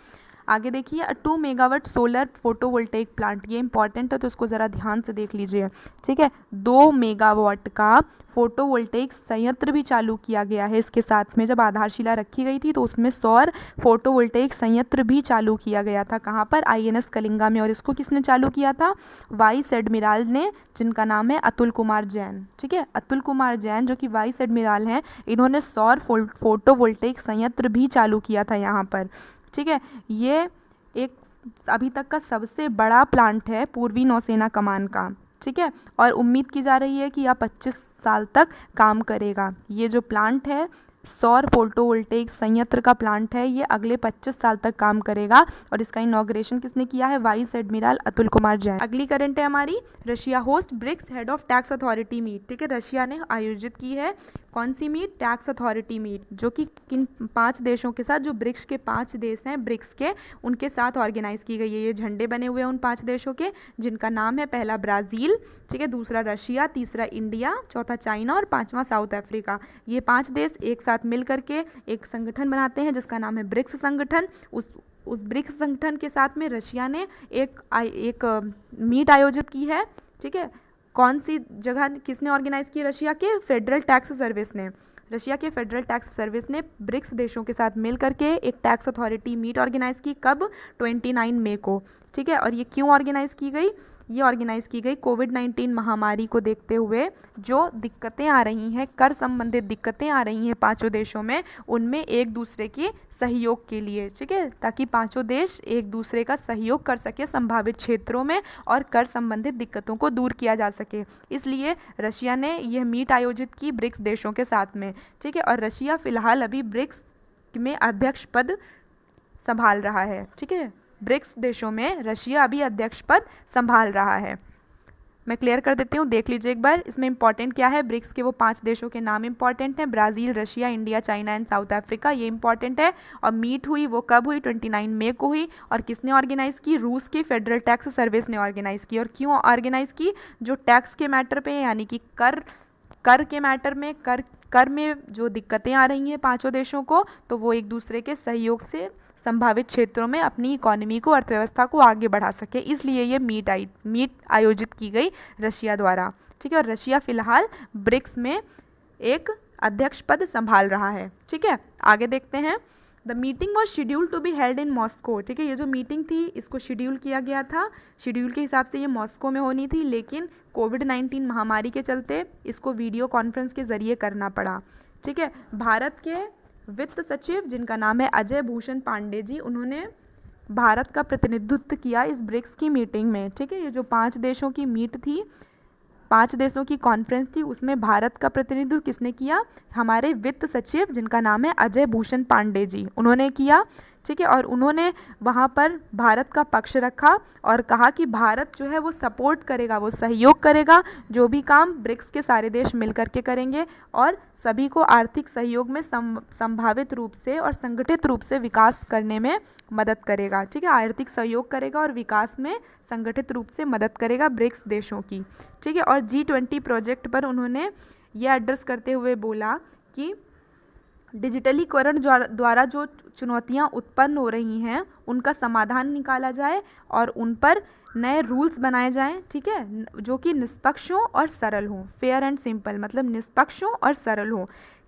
आगे देखिए, 2 मेगावाट सोलर फोटोवोल्टेइक प्लांट, ये इंपॉर्टेंट है तो इसको ज़रा ध्यान से देख लीजिए। ठीक है, 2 मेगावाट का फोटोवोल्टेइक संयंत्र भी चालू किया गया है इसके साथ में। जब आधारशिला रखी गई थी तो उसमें सौर फोटोवोल्टेइक संयंत्र भी चालू किया गया था, कहाँ पर, INS कलिंगा में। और इसको किसने चालू किया था, वाइस एडमिरल ने, जिनका नाम है अतुल कुमार जैन। ठीक है, अतुल कुमार जैन जो कि वाइस एडमिरल हैं, इन्होंने सौर फोटोवोल्टेइक संयंत्र भी चालू किया था यहाँ पर। ठीक है, ये एक अभी तक का सबसे बड़ा प्लांट है पूर्वी नौसेना कमान का। ठीक है, और उम्मीद की जा रही है कि यह 25 साल तक काम करेगा। ये जो प्लांट है, सौर फोटोवोल्टेइक संयंत्र का प्लांट है, ये अगले 25 साल तक काम करेगा, और इसका इनॉग्रेशन किसने किया है, वाइस एडमिरल अतुल कुमार जैन। अगली करंट है हमारी, Russia host BRICS head of tax authority meet. ठीक है, रशिया ने आयोजित की है कौन सी मीट, टैक्स अथॉरिटी मीट, जो कि किन 5 देशों के साथ, जो ब्रिक्स के 5 देश हैं ब्रिक्स के, उनके साथ ऑर्गेनाइज की गई है। ये झंडे बने हुए हैं उन 5 देशों के, जिनका नाम है, पहला ब्राज़ील, ठीक है, दूसरा रशिया, तीसरा इंडिया, चौथा चाइना और 5वां साउथ अफ्रीका। ये 5 देश एक साथ मिल करके एक संगठन बनाते हैं जिसका नाम है ब्रिक्स संगठन। उस ब्रिक्स संगठन के साथ में रशिया ने एक मीट आयोजित की है। ठीक है, कौन सी जगह किसने ऑर्गेनाइज की, रशिया के फेडरल टैक्स सर्विस ने। रशिया के फेडरल टैक्स सर्विस ने ब्रिक्स देशों के साथ मिल करके एक टैक्स अथॉरिटी मीट ऑर्गेनाइज की, कब, 29 मई को। ठीक है, और ये क्यों ऑर्गेनाइज की गई, ये ऑर्गेनाइज़ की गई कोविड-19 महामारी को देखते हुए। जो दिक्कतें आ रही हैं, कर संबंधित दिक्कतें आ रही हैं 5 देशों में, उनमें एक दूसरे के सहयोग के लिए। ठीक है, ताकि 5 देश एक दूसरे का सहयोग कर सके संभावित क्षेत्रों में और कर संबंधित दिक्कतों को दूर किया जा सके। इसलिए रशिया ने यह मीट आयोजित की ब्रिक्स देशों के साथ में। ठीक है, और रशिया फ़िलहाल अभी ब्रिक्स में अध्यक्ष पद संभाल रहा है। ठीक है, ब्रिक्स देशों में रशिया अभी अध्यक्ष पद संभाल रहा है। मैं क्लियर कर देती हूँ, देख लीजिए एक बार। इसमें इंपॉर्टेंट क्या है, ब्रिक्स के वो 5 देशों के नाम इंपॉर्टेंट हैं, Brazil, Russia, India, China and south Africa, ये इंपॉर्टेंट है। और मीट हुई वो कब हुई, 29 मई को हुई। और किसने ऑर्गेनाइज़ की, रूस की फेडरल टैक्स सर्विस ने ऑर्गेनाइज़ की। और क्यों ऑर्गेनाइज़ की, जो टैक्स के मैटर पे यानी कि कर के मैटर में, कर में जो दिक्कतें आ रही हैं पांचों देशों को, तो वो एक दूसरे के सहयोग से संभावित क्षेत्रों में अपनी इकोनॉमी को, अर्थव्यवस्था को आगे बढ़ा सके, इसलिए ये मीट आयोजित की गई रशिया द्वारा। ठीक है, और रशिया फिलहाल ब्रिक्स में एक अध्यक्ष पद संभाल रहा है। ठीक है, आगे देखते हैं। The meeting was scheduled to be held in Moscow. ठीक है, ये जो मीटिंग थी इसको शेड्यूल किया गया था, शेड्यूल के हिसाब से ये मॉस्को में होनी थी, लेकिन कोविड-19 महामारी के चलते इसको वीडियो कॉन्फ्रेंस के ज़रिए करना पड़ा। ठीक है, भारत के वित्त सचिव जिनका नाम है अजय भूषण पांडे जी, उन्होंने भारत का प्रतिनिधित्व किया इस ब्रिक्स की मीटिंग में। ठीक है, ये जो 5 देशों की मीट थी, 5 देशों की कॉन्फ्रेंस थी, उसमें भारत का प्रतिनिधित्व किसने किया, हमारे वित्त सचिव जिनका नाम है अजय भूषण पांडे जी, उन्होंने किया। ठीक है, और उन्होंने वहाँ पर भारत का पक्ष रखा और कहा कि भारत जो है वो सपोर्ट करेगा, वो सहयोग करेगा, जो भी काम ब्रिक्स के सारे देश मिल करके करेंगे और सभी को आर्थिक सहयोग में संभावित रूप से और संगठित रूप से विकास करने में मदद करेगा। ठीक है, आर्थिक सहयोग करेगा और विकास में संगठित रूप से मदद करेगा ब्रिक्स देशों की। ठीक है, और G20 प्रोजेक्ट पर उन्होंने ये एड्रेस करते हुए बोला कि डिजिटलीकरण द्वारा जो चुनौतियां उत्पन्न हो रही हैं उनका समाधान निकाला जाए और उन पर नए रूल्स बनाए जाएं। ठीक है, जो कि निष्पक्ष हों और सरल हों, फेयर एंड सिंपल, मतलब निष्पक्ष हों और सरल हों।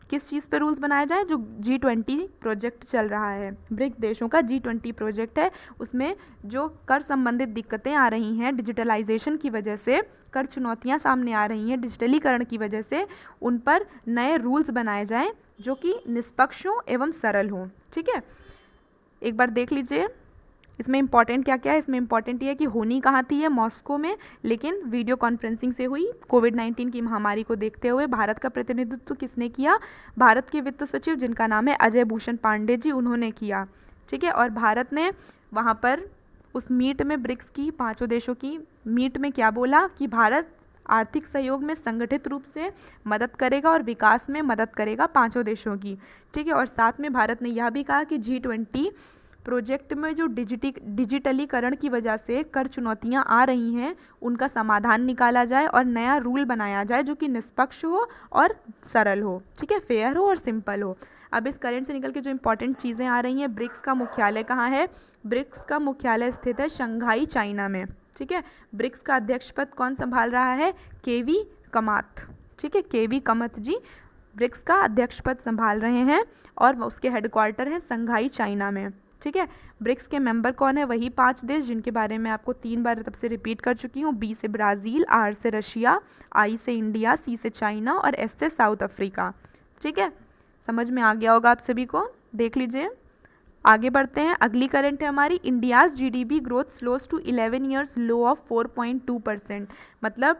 किस चीज़ पे रूल्स बनाए जाएं, जो G20 प्रोजेक्ट चल रहा है, ब्रिक्स देशों का G20 प्रोजेक्ट है, उसमें जो कर संबंधित दिक्कतें आ रही हैं डिजिटलाइजेशन की वजह से, कर चुनौतियां सामने आ रही हैं डिजिटलीकरण की वजह से, उन पर नए रूल्स बनाए जाएं जो कि निष्पक्ष हों एवं सरल हों। ठीक है, एक बार देख लीजिए इसमें इंपॉर्टेंट क्या क्या है। इसमें इंपॉर्टेंट ये है कि होनी कहाँ थी, ये मॉस्को में, लेकिन वीडियो कॉन्फ्रेंसिंग से हुई। कोविड-19 की महामारी को देखते हुए भारत का प्रतिनिधित्व किसने किया, भारत के वित्त सचिव जिनका नाम है अजय भूषण पांडे जी, उन्होंने किया। ठीक है, और भारत ने वहाँ पर उस मीट में, ब्रिक्स की 5 देशों की मीट में क्या बोला कि भारत आर्थिक सहयोग में संगठित रूप से मदद करेगा और विकास में मदद करेगा 5 देशों की। ठीक है, और साथ में भारत ने यह भी कहा कि G20 प्रोजेक्ट में जो डिजिटलीकरण की वजह से कर चुनौतियां आ रही हैं उनका समाधान निकाला जाए और नया रूल बनाया जाए जो कि निष्पक्ष हो और सरल हो। ठीक है, फेयर हो और सिंपल हो। अब इस करंट से निकल के जो इंपॉर्टेंट चीज़ें आ रही हैं, ब्रिक्स का मुख्यालय कहाँ है, ब्रिक्स का मुख्यालय स्थित है शंघाई, चाइना में। ठीक है, ब्रिक्स का अध्यक्ष पद कौन संभाल रहा है, केवी कमात। ठीक है, केवी कमत जी ब्रिक्स का अध्यक्ष पद संभाल रहे हैं और उसके हेडक्वार्टर है शंघाई, चाइना में। ठीक है, ब्रिक्स के मेंबर कौन है, वही 5 देश जिनके बारे में आपको 3 बार तब से रिपीट कर चुकी हूँ। B से ब्राज़ील, R से रशिया, I से इंडिया, C से चाइना और S से साउथ अफ्रीका। ठीक है, समझ में आ गया होगा आप सभी को। देख लीजिए, आगे बढ़ते हैं। अगली करंट है हमारी, India's GDP growth slows to 11 years low of 4.2%। मतलब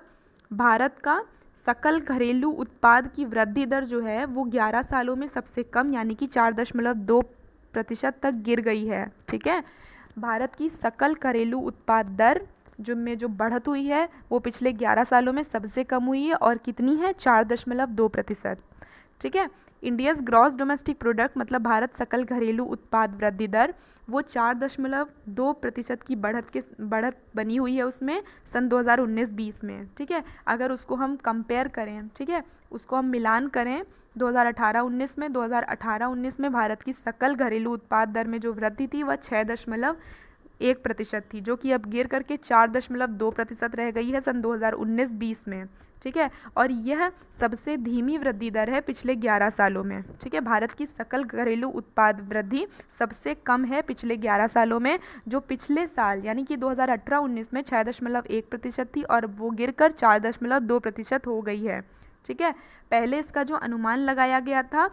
भारत का सकल घरेलू उत्पाद की वृद्धि दर जो है वो 11 सालों में सबसे कम यानी कि 4.2% तक गिर गई है। ठीक है, भारत की सकल घरेलू उत्पाद दर जो बढ़त हुई है वो पिछले 11 सालों में सबसे कम हुई है और कितनी है, 4.2%। ठीक है, इंडियाज़ ग्रॉस डोमेस्टिक प्रोडक्ट मतलब भारत सकल घरेलू उत्पाद वृद्धि दर वो 4.2% की बढ़त बनी हुई है उसमें सन 2019-20 में। ठीक है, अगर उसको हम कंपेयर करें, ठीक है, उसको हम मिलान करें 2018-19 में, 2018-19 में भारत की सकल घरेलू उत्पाद दर में जो वृद्धि थी वह 6.1% थी, जो कि अब गिर करके 4.2% रह गई है सन 2019-20 में। ठीक है, और यह सबसे धीमी वृद्धि दर है पिछले 11 सालों में। ठीक है, भारत की सकल घरेलू उत्पाद वृद्धि सबसे कम है पिछले 11 सालों में, जो पिछले साल यानी कि 2018-19 में 6.1% थी और वो गिरकर 4.2% हो गई है। ठीक है, पहले इसका जो अनुमान लगाया गया था,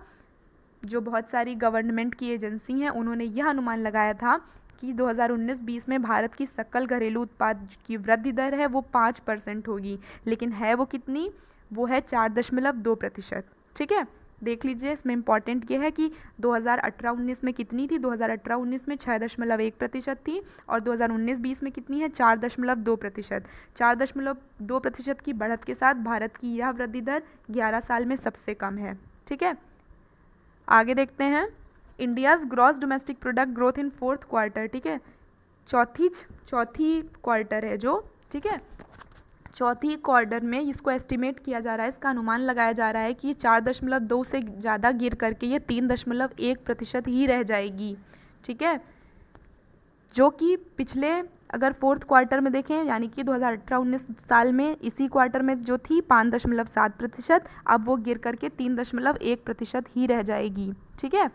जो बहुत सारी गवर्नमेंट की एजेंसी हैं उन्होंने यह अनुमान लगाया था कि 2019-20 में भारत की सकल घरेलू उत्पाद की वृद्धि दर है वो 5% होगी, लेकिन है वो कितनी, वो है 4.2%। ठीक है, देख लीजिए, इसमें इंपॉर्टेंट ये है कि 2018-19 में कितनी थी, 2018-19 में 6.1% थी और 2019-20 में कितनी है, 4.2%। 4.2% की बढ़त के साथ भारत की यह वृद्धि दर 11 साल में सबसे कम है। ठीक है, आगे देखते हैं। India's gross domestic product growth in fourth quarter. ठीक है, चौथी क्वार्टर है जो, ठीक है, चौथी क्वार्टर में इसको एस्टिमेट किया जा रहा है, इसका अनुमान लगाया जा रहा है कि 4.2 से ज़्यादा गिर करके ये 3.1% ही रह जाएगी। ठीक है, जो कि पिछले अगर फोर्थ क्वार्टर में देखें यानी कि 2018-19 साल में इसी क्वार्टर में जो थी 5.7%, अब वो गिर करके 3.1% ही रह जाएगी। ठीक है,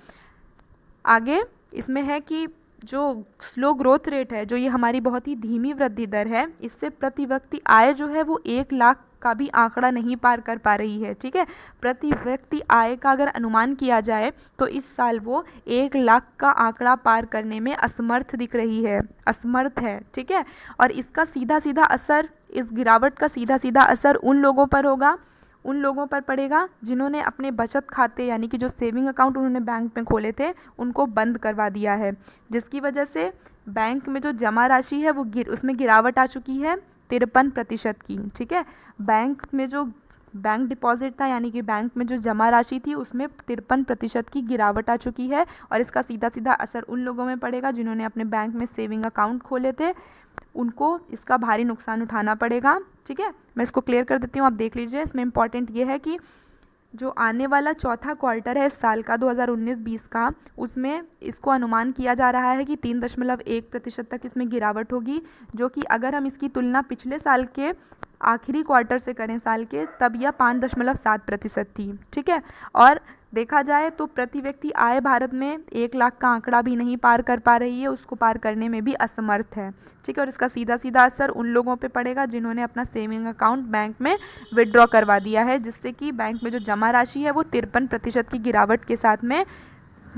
आगे इसमें है कि जो स्लो ग्रोथ रेट है, जो ये हमारी बहुत ही धीमी वृद्धि दर है, इससे प्रति व्यक्ति आय जो है वो 1 लाख का भी आंकड़ा नहीं पार कर पा रही है। ठीक है, प्रति व्यक्ति आय का अगर अनुमान किया जाए तो इस साल वो 1 लाख का आंकड़ा पार करने में असमर्थ दिख रही है, असमर्थ है। ठीक है, और इसका सीधा सीधा असर, इस गिरावट का सीधा सीधा असर उन लोगों पर होगा, उन लोगों पर पड़ेगा जिन्होंने अपने बचत खाते यानी कि जो सेविंग अकाउंट उन्होंने बैंक में खोले थे उनको बंद करवा दिया है, जिसकी वजह से बैंक में जो जमा राशि है वो उसमें गिरावट आ चुकी है 53% की। ठीक है, बैंक में जो बैंक डिपॉजिट था यानी कि बैंक में जो जमा राशि थी उसमें 53% की गिरावट आ चुकी है और इसका सीधा सीधा असर उन लोगों में पड़ेगा जिन्होंने अपने बैंक में सेविंग अकाउंट खोले थे, उनको इसका भारी नुकसान उठाना पड़ेगा। ठीक है, मैं इसको क्लियर कर देती हूँ, आप देख लीजिए। इसमें इंपॉर्टेंट ये है कि जो आने वाला चौथा क्वार्टर है इस साल का 2019-20 का, उसमें इसको अनुमान किया जा रहा है कि 3.1% तक इसमें गिरावट होगी, जो कि अगर हम इसकी तुलना पिछले साल के आखिरी क्वार्टर से करें साल के, तब यह 5.7% थी। ठीक है, और देखा जाए तो प्रति व्यक्ति आय भारत में 1 लाख का आंकड़ा भी नहीं पार कर पा रही है, उसको पार करने में भी असमर्थ है। ठीक है, और इसका सीधा सीधा असर उन लोगों पे पड़ेगा जिन्होंने अपना सेविंग अकाउंट बैंक में विड्रॉ करवा दिया है, जिससे कि बैंक में जो जमा राशि है वो 53% की गिरावट के साथ में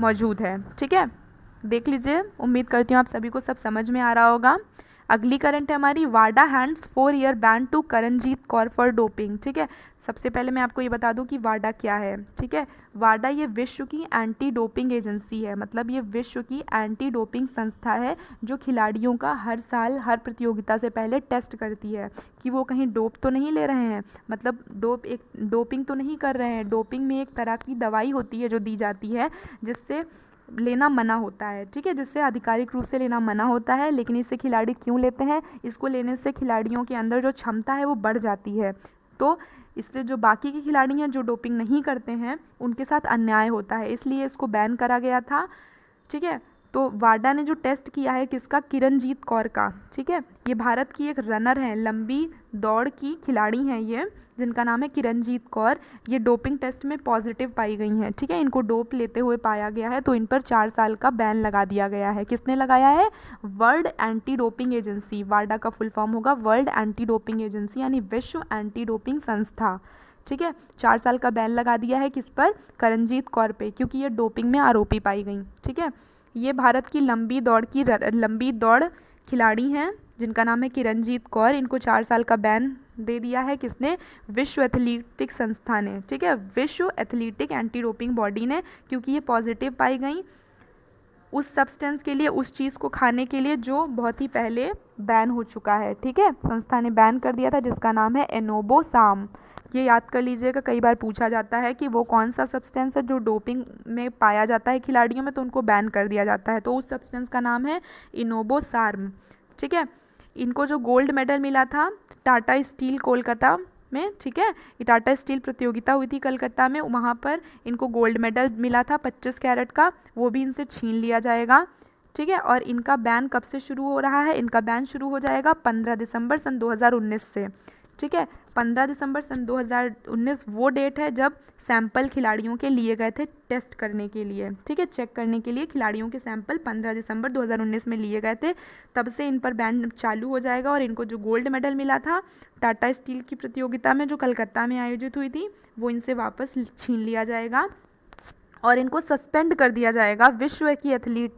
मौजूद है। ठीक है, देख लीजिए, उम्मीद करती हूँ आप सभी को सब समझ में आ रहा होगा। अगली करंट है हमारी, वाडा hands 4-year ban to Karanjit Kaur for doping. ठीक है, सबसे पहले मैं आपको ये बता दूं कि वाडा क्या है। ठीक है, वाडा ये विश्व की एंटी डोपिंग एजेंसी है, मतलब ये विश्व की एंटी डोपिंग संस्था है जो खिलाड़ियों का हर साल हर प्रतियोगिता से पहले टेस्ट करती है कि वो कहीं डोप तो नहीं ले रहे हैं, मतलब डोपिंग तो नहीं कर रहे हैं। डोपिंग में एक तरह की दवाई होती है जो दी जाती है जिससे लेना मना होता है। ठीक है, जिससे आधिकारिक रूप से लेना मना होता है, लेकिन इससे खिलाड़ी क्यों लेते हैं, इसको लेने से खिलाड़ियों के अंदर जो क्षमता है वो बढ़ जाती है, तो इससे जो बाकी के खिलाड़ी हैं जो डोपिंग नहीं करते हैं उनके साथ अन्याय होता है, इसलिए इसको बैन करा गया था। ठीक है, तो वाडा ने जो टेस्ट किया है किसका, किरणजीत कौर का। ठीक है, ये भारत की एक रनर हैं, लंबी दौड़ की खिलाड़ी हैं ये, जिनका नाम है किरणजीत कौर। ये डोपिंग टेस्ट में पॉजिटिव पाई गई हैं। ठीक है, इनको डोप लेते हुए पाया गया है तो इन पर 4 साल का बैन लगा दिया गया है। किसने लगाया है, वर्ल्ड एंटी डोपिंग एजेंसी, वाडा का फुल फॉर्म होगा वर्ल्ड एंटी डोपिंग एजेंसी यानी विश्व एंटी डोपिंग संस्था। ठीक है, 4 साल का बैन लगा दिया है किस पर, करणजीत कौर पे, क्योंकि ये डोपिंग में आरोपी पाई गई। ठीक है, ये भारत की लंबी दौड़ खिलाड़ी हैं जिनका नाम है किरणजीत कौर। इनको 4 साल का बैन दे दिया है किसने, विश्व एथलेटिक संस्था ने। ठीक है, विश्व एथलेटिक एंटी डोपिंग बॉडी ने, क्योंकि ये पॉजिटिव पाई गई उस सब्सटेंस के लिए, उस चीज़ को खाने के लिए जो बहुत ही पहले बैन हो चुका है। ठीक है, संस्था ने बैन कर दिया था जिसका नाम है एनोबोसाम। ये याद कर लीजिएगा, कई बार पूछा जाता है कि वो कौन सा सब्सटेंस है जो डोपिंग में पाया जाता है खिलाड़ियों में, तो उनको बैन कर दिया जाता है, तो उस सब्सटेंस का नाम है इनोबोसार्म। ठीक है, इनको जो गोल्ड मेडल मिला था टाटा स्टील कोलकाता में, ठीक है, ये टाटा स्टील प्रतियोगिता हुई थी कलकत्ता में, वहाँ पर इनको गोल्ड मेडल मिला था 25 कैरेट का, वो भी इनसे छीन लिया जाएगा। ठीक है, और इनका बैन कब से शुरू हो रहा है, इनका बैन शुरू हो जाएगा 15 दिसंबर सन 2019 से। ठीक है, 15 दिसंबर सन 2019 वो डेट है जब सैंपल खिलाड़ियों के लिए गए थे टेस्ट करने के लिए। ठीक है, चेक करने के लिए खिलाड़ियों के सैंपल 15 दिसंबर 2019 में लिए गए थे, तब से इन पर बैन चालू हो जाएगा। और इनको जो गोल्ड मेडल मिला था टाटा स्टील की प्रतियोगिता में जो कलकत्ता में आयोजित हुई थी, वो इनसे वापस छीन लिया जाएगा और इनको सस्पेंड कर दिया जाएगा विश्व की एथलीट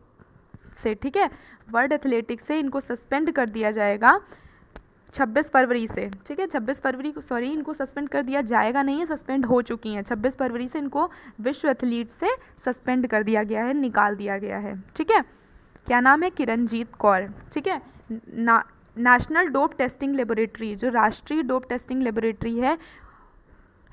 से। ठीक है, वर्ल्ड एथलेटिक्स से इनको सस्पेंड कर दिया जाएगा। 26 फरवरी से, ठीक है, 26 फरवरी को, सॉरी, इनको सस्पेंड कर दिया जाएगा नहीं है, सस्पेंड हो चुकी हैं। 26 फरवरी से इनको विश्व एथलीट से सस्पेंड कर दिया गया है, निकाल दिया गया है, ठीक है। क्या नाम है? किरणजीत कौर, ठीक है। नेशनल डोप टेस्टिंग लेबोरेटरी, जो राष्ट्रीय डोप टेस्टिंग लेबोरेटरी है,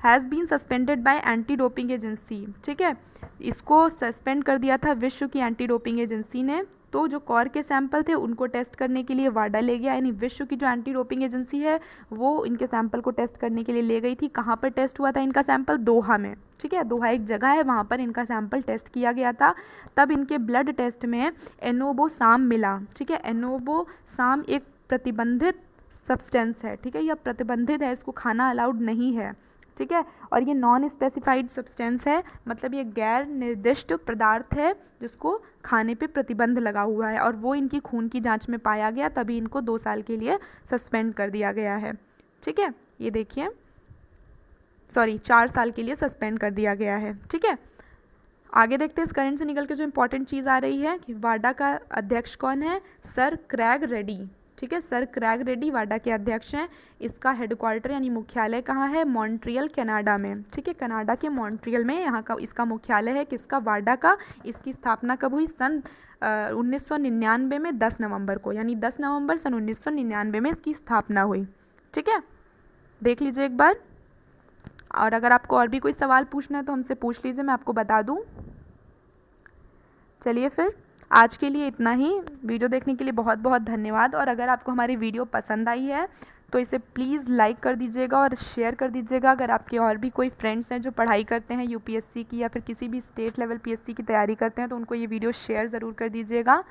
has been suspended by anti doping agency, ठीक है। इसको सस्पेंड कर दिया था विश्व की एंटी डोपिंग एजेंसी ने। तो जो कौर के सैंपल थे उनको टेस्ट करने के लिए वाडा ले गया, यानी विश्व की जो एंटी डोपिंग एजेंसी है वो इनके सैंपल को टेस्ट करने के लिए ले गई थी। कहाँ पर टेस्ट हुआ था इनका सैंपल? दोहा में, ठीक है। दोहा एक जगह है, वहाँ पर इनका सैंपल टेस्ट किया गया था। तब इनके ब्लड टेस्ट में एनोबोसाम मिला, ठीक है। एनोबोसाम एक प्रतिबंधित सब्सटेंस है, ठीक है, यह प्रतिबंधित है, इसको खाना अलाउड नहीं है, ठीक है। और ये नॉन स्पेसिफाइड सब्सटेंस है, मतलब ये गैर निर्दिष्ट पदार्थ है जिसको खाने पे प्रतिबंध लगा हुआ है, और वो इनकी खून की जांच में पाया गया, तभी इनको 2 साल के लिए सस्पेंड कर दिया गया है, ठीक है। ये देखिए, सॉरी, 4 साल के लिए सस्पेंड कर दिया गया है, ठीक है। आगे देखते हैं, इस करंट से निकल के जो इंपॉर्टेंट चीज़ आ रही है कि वाडा का अध्यक्ष कौन है? सर क्रैग रेड्डी, ठीक है। सर क्रैग रेड्डी वाडा के अध्यक्ष हैं। इसका हेडक्वार्टर यानी मुख्यालय कहाँ है? मॉन्ट्रियल, कनाडा में, ठीक है। कनाडा के मॉन्ट्रियल में यहाँ का इसका मुख्यालय है। किसका? वाडा का। इसकी स्थापना कब हुई? सन 1999 में 10 नवंबर को, यानी 10 नवंबर सन 1999 में इसकी स्थापना हुई, ठीक है। देख लीजिए एक बार, और अगर आपको और भी कोई सवाल पूछना है तो हमसे पूछ लीजिए, मैं आपको बता दूँ। चलिए फिर आज के लिए इतना ही। वीडियो देखने के लिए बहुत बहुत धन्यवाद, और अगर आपको हमारी वीडियो पसंद आई है तो इसे प्लीज़ लाइक कर दीजिएगा और शेयर कर दीजिएगा। अगर आपके और भी कोई फ्रेंड्स हैं जो पढ़ाई करते हैं यूपीएससी की या फिर किसी भी स्टेट लेवल पीएससी की तैयारी करते हैं तो उनको ये वीडियो शेयर ज़रूर कर दीजिएगा।